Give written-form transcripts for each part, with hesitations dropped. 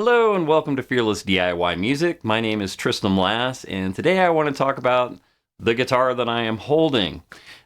Hello and welcome to Fearless DIY Music. My name is Tristan Lass, and today I want to talk about the guitar that I am holding.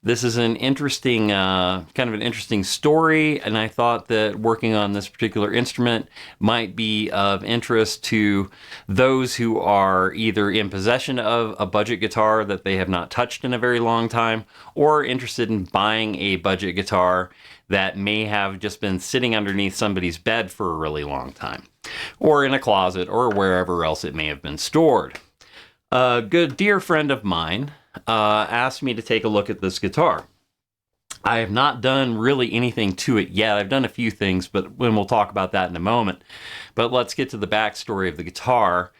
This is an interesting, kind of an interesting story, and I thought that working on this particular instrument might be of interest to those who are either in possession of a budget guitar that they have not touched in a very long time, or interested in buying a budget guitar that may have just been sitting underneath somebody's bed for a really long time, or in a closet, or wherever else it may have been stored. A good dear friend of mine asked me to take a look at this guitar. I have not done really anything to it yet. I've done a few things, but we'll talk about that in a moment. But let's get to the backstory of the guitar.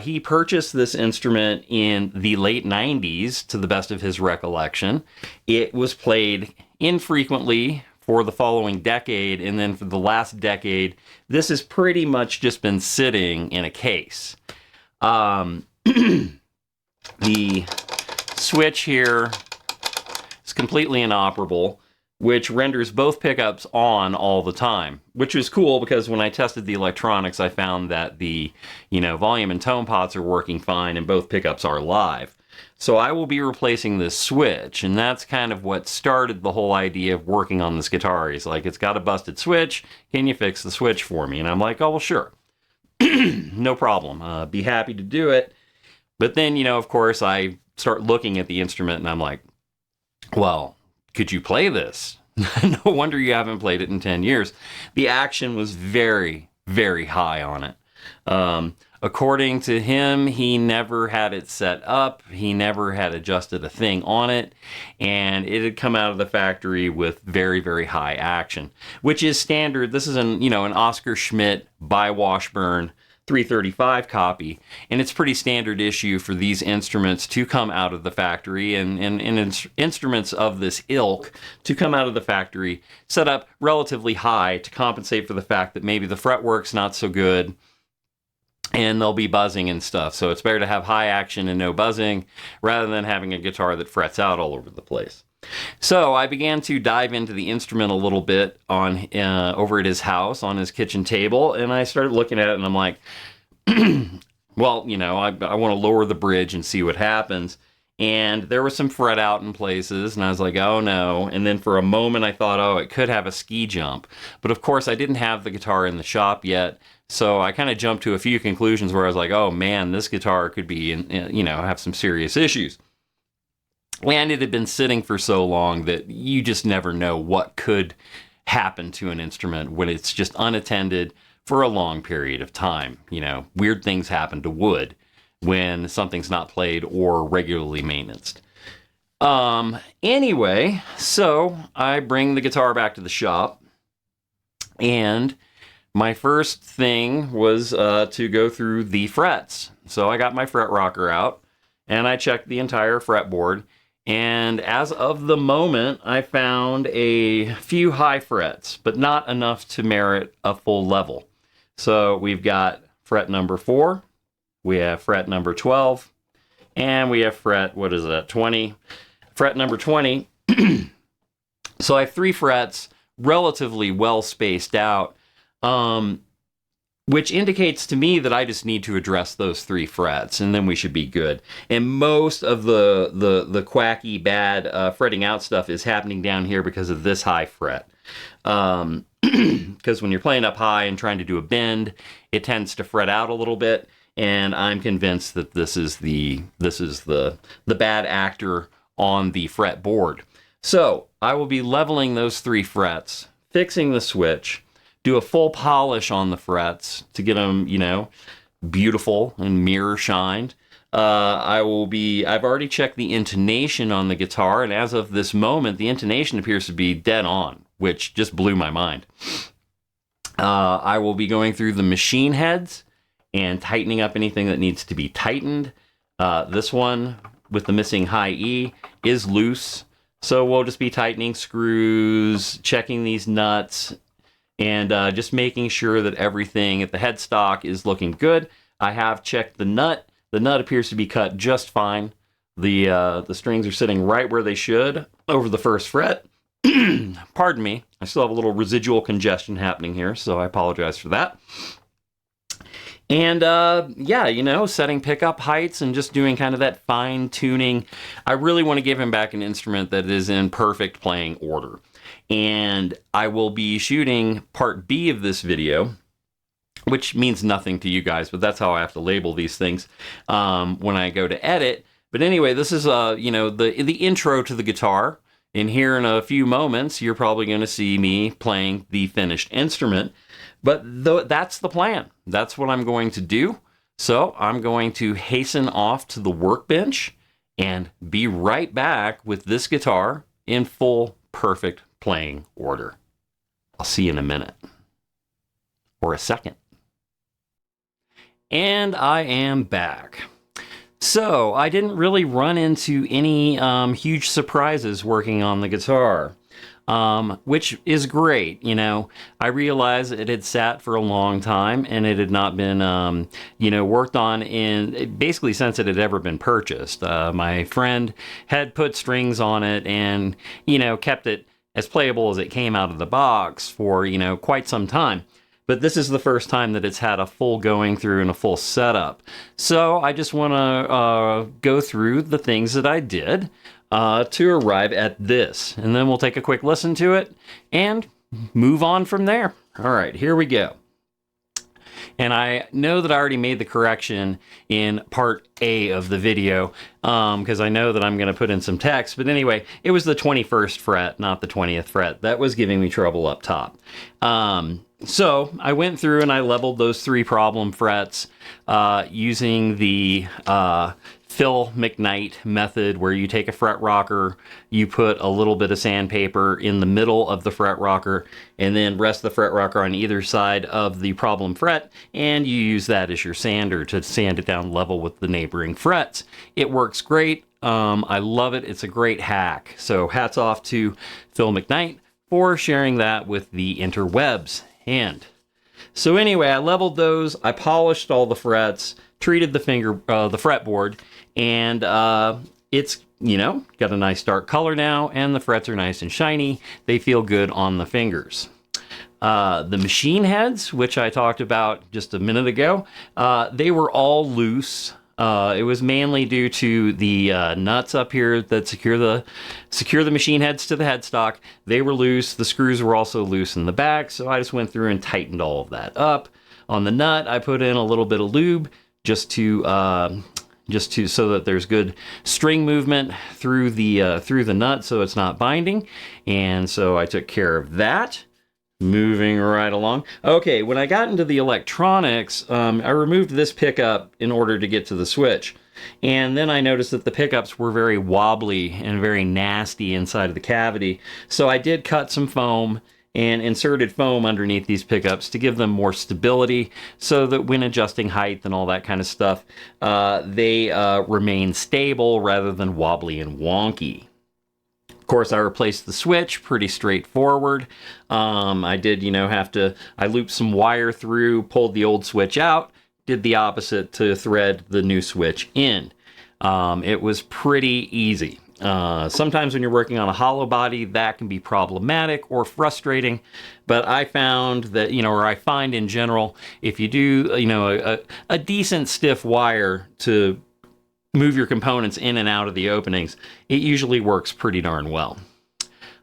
He purchased this instrument in the late 90s, to the best of his recollection. It was played infrequently for the following decade, and then for the last decade, this has pretty much just been sitting in a case. The switch here is completely inoperable, which renders both pickups on all the time, which was cool because when I tested the electronics, I found that the, volume and tone pots are working fine and both pickups are live. So I will be replacing this switch, and that's kind of what started the whole idea of working on this guitar. He's like, it's got a busted switch. Can you fix the switch for me? And I'm like, oh, well, sure. No problem. Be happy to do it. But then, of course, I start looking at the instrument and I'm like, well, could you play this? No wonder you haven't played it in 10 years. The action was very, very high on it. According to him, he never had it set up. He never had adjusted a thing on it. And it had come out of the factory with very, very high action, which is standard. This is an Oscar Schmidt by Washburn 335 copy, and it's pretty standard issue for these instruments to come out of the factory and instruments of this ilk to come out of the factory set up relatively high to compensate for the fact that maybe the fretwork's not so good and they'll be buzzing and stuff. So it's better to have high action and no buzzing rather than having a guitar that frets out all over the place. So I began to dive into the instrument a little bit on over at his house on his kitchen table, and I started looking at it and I'm like, well, I want to lower the bridge and see what happens. And there was some fret out in places, and I was like, oh no. And then for a moment I thought, oh, it could have a ski jump. But of course I didn't have the guitar in the shop yet, so I kind of jumped to a few conclusions where I was like, oh man, this guitar could be, have some serious issues. And it had been sitting for so long that you just never know what could happen to an instrument when it's just unattended for a long period of time. Weird things happen to wood when something's not played or regularly maintained. Anyway, so I bring the guitar back to the shop, and my first thing was to go through the frets. So I got my fret rocker out, and I checked the entire fretboard. And as of the moment, I found a few high frets, but not enough to merit a full level. So we've got fret number 4, we have fret number 12, and we have fret, 20? Fret number 20. So I have 3 frets, relatively well spaced out, which indicates to me that I just need to address those 3 frets, and then we should be good. And most of the quacky, bad fretting out stuff is happening down here because of this high fret. Because when you're playing up high and trying to do a bend, it tends to fret out a little bit, and I'm convinced that this is the bad actor on the fretboard. So I will be leveling those 3 frets, fixing the switch, do a full polish on the frets to get them, beautiful and mirror shined. I've already checked the intonation on the guitar, and as of this moment, the intonation appears to be dead on, which just blew my mind. I will be going through the machine heads and tightening up anything that needs to be tightened. This one with the missing high E is loose, so we'll just be tightening screws, checking these nuts, and just making sure that everything at the headstock is looking good. I have checked the nut. The nut appears to be cut just fine. The strings are sitting right where they should over the first fret. Pardon me. I still have a little residual congestion happening here, so I apologize for that. And yeah, you know, setting pickup heights and just doing kind of that fine tuning. I really want to give him back an instrument that is in perfect playing order. And I will be shooting part B of this video, which means nothing to you guys, but that's how I have to label these things when I go to edit. But anyway, this is you know, the intro to the guitar. And here in a few moments, you're probably going to see me playing the finished instrument. But that's the plan. That's what I'm going to do. So I'm going to hasten off to the workbench and be right back with this guitar in full, perfect playing order. I'll see you in a minute. Or a second. And I am back. So I didn't really run into any huge surprises working on the guitar. Which is great. You know, I realized it had sat for a long time and it had not been, you know, worked on in basically since it had ever been purchased. My friend had put strings on it and, you know, kept it as playable as it came out of the box for, you know, quite some time. But this is the first time that it's had a full going through and a full setup. So I just want to go through the things that I did to arrive at this. And then we'll take a quick listen to it and move on from there. All right, here we go. And I know that I already made the correction in part A of the video because I know that I'm going to put in some text. But anyway, it was the 21st fret, not the 20th fret. That was giving me trouble up top. So I went through and I leveled those 3 problem frets using the Phil McKnight method, where you take a fret rocker, you put a little bit of sandpaper in the middle of the fret rocker, and then rest the fret rocker on either side of the problem fret, and you use that as your sander to sand it down level with the neighboring frets. It works great. I love it. It's a great hack. So hats off to Phil McKnight for sharing that with the interwebs. And so anyway, I leveled those, I polished all the frets, treated the fretboard, and it's, you know, got a nice dark color now, and the frets are nice and shiny. They feel good on the fingers. The machine heads, which I talked about just a minute ago, they were all loose. It was mainly due to the nuts up here that secure the machine heads to the headstock. They were loose. The screws were also loose in the back, so I just went through and tightened all of that up. On the nut, I put in a little bit of lube just to so that there's good string movement through the nut, so it's not binding. And so I took care of that. Moving right along. Okay, when I got into the electronics, I removed this pickup in order to get to the switch. And then I noticed that the pickups were very wobbly and very nasty inside of the cavity. So I did cut some foam and inserted foam underneath these pickups to give them more stability so that when adjusting height and all that kind of stuff, they remain stable rather than wobbly and wonky. Of course, I replaced the switch, pretty straightforward. I did, you know, I looped some wire through, pulled the old switch out, did the opposite to thread the new switch in. It was pretty easy. Sometimes when you're working on a hollow body, that can be problematic or frustrating, but I found that, you know, or I find in general, if you do, you know, a decent stiff wire to move your components in and out of the openings, it usually works pretty darn well.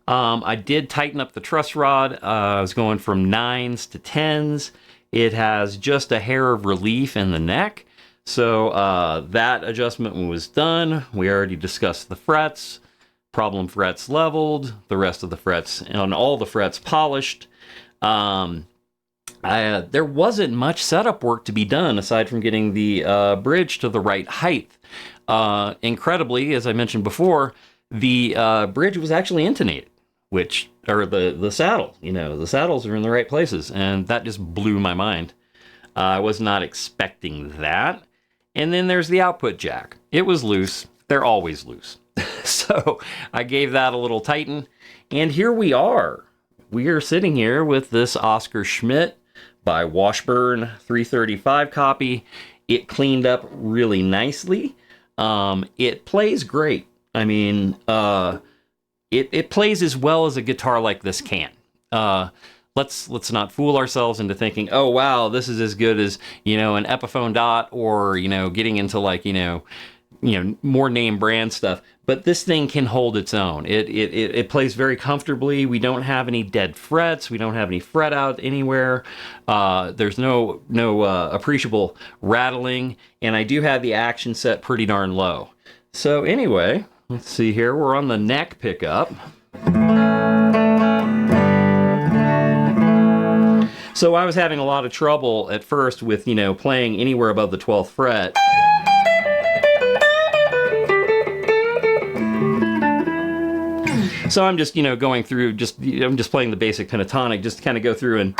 I did tighten up the truss rod. I was going from 9s to 10s. It has just a hair of relief in the neck. So that adjustment was done. We already discussed the frets, problem frets leveled, the rest of the frets, and all the frets polished. There wasn't much setup work to be done aside from getting the bridge to the right height. Incredibly, as I mentioned before, the bridge was actually intonated, or the saddle, you know, the saddles are in the right places, and that just blew my mind. I was not expecting that. And then there's the output jack. It was loose. They're always loose. So I gave that a little tighten, and here we are. We are sitting here with this Oscar Schmidt by Washburn 335 copy. It cleaned up really nicely. It plays great. I mean, it plays as well as a guitar like this can. let's not fool ourselves into thinking, oh wow, this is as good as, you know, an Epiphone Dot, or, you know, getting into like, you know, more name brand stuff. But this thing can hold its own. It plays very comfortably. We don't have any dead frets. We don't have any fret out anywhere. There's no appreciable rattling, and I do have the action set pretty darn low. So anyway, let's see here. We're on the neck pickup. So I was having a lot of trouble at first with, you know, playing anywhere above the 12th fret. So I'm just, you know, going through, I'm just playing the basic pentatonic, just to kind of go through and...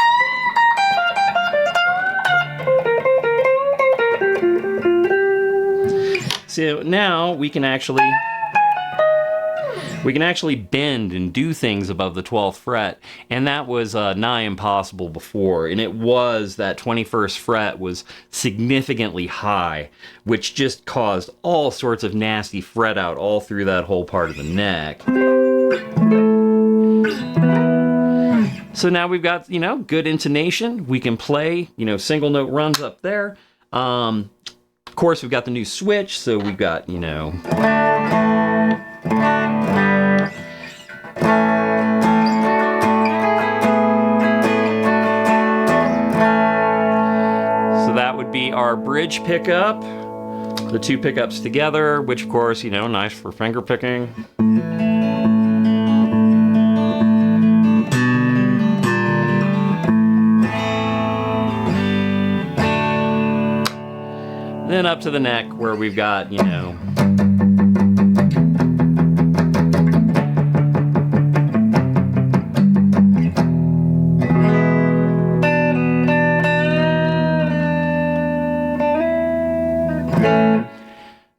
So now we can actually bend and do things above the 12th fret, and that was nigh impossible before. And it was that 21st fret was significantly high, which just caused all sorts of nasty fret out all through that whole part of the neck. So now we've got, you know, good intonation. We can play, you know, single note runs up there. Of course, we've got the new switch, so we've got, you know... So that would be our bridge pickup. The two pickups together, which of course, you know, nice for finger picking. Then up to the neck where we've got, you know,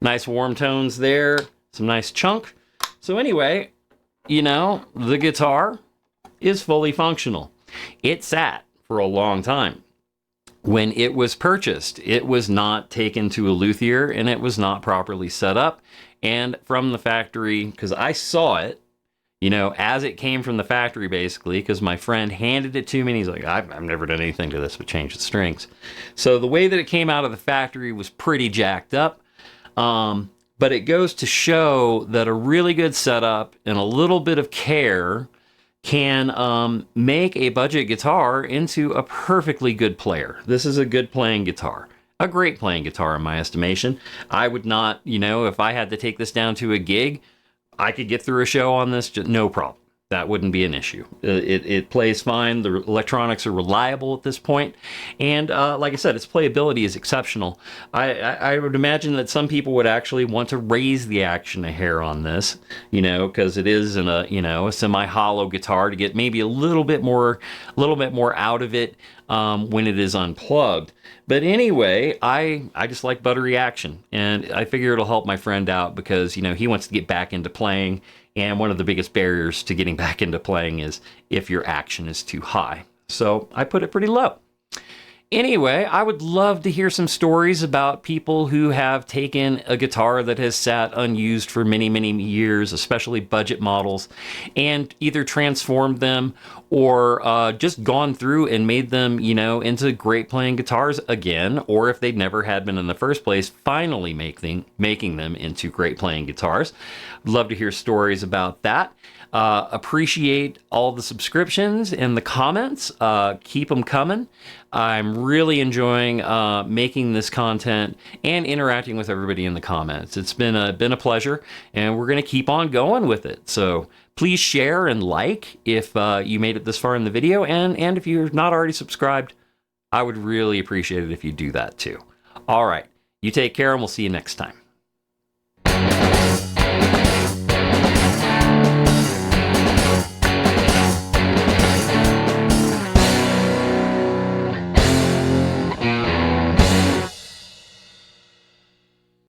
nice warm tones there, some nice chunk. So anyway, you know, the guitar is fully functional. It sat for a long time. When it was purchased, it was not taken to a luthier, and it was not properly set up. And from the factory, because I saw it, you know, as it came from the factory, basically, because my friend handed it to me, and he's like, I've never done anything to this but change the strings. So the way that it came out of the factory was pretty jacked up. But it goes to show that a really good setup and a little bit of care can make a budget guitar into a perfectly good player. This is a good playing guitar. A great playing guitar in my estimation. I would not, you know, if I had to take this down to a gig, I could get through a show on this, no problem. That wouldn't be an issue. It plays fine. The electronics are reliable at this point. And like I said, its playability is exceptional. I would imagine that some people would actually want to raise the action a hair on this, you know, because it is in a, you know, a semi-hollow guitar to get maybe a little bit more out of it when it is unplugged. But anyway, I just like buttery action, and I figure it'll help my friend out because, you know, he wants to get back into playing. And one of the biggest barriers to getting back into playing is if your action is too high. So I put it pretty low. Anyway, I would love to hear some stories about people who have taken a guitar that has sat unused for many, many years, especially budget models, and either transformed them or just gone through and made them, you know, into great playing guitars again, or if they'd never had been in the first place, finally making them into great playing guitars. I'd love to hear stories about that. Appreciate all the subscriptions and the comments. Keep them coming. I'm really enjoying making this content and interacting with everybody in the comments. It's been a pleasure, and we're going to keep on going with it. So please share and like if you made it this far in the video, and if you're not already subscribed, I would really appreciate it if you do that too. All right, you take care, and we'll see you next time.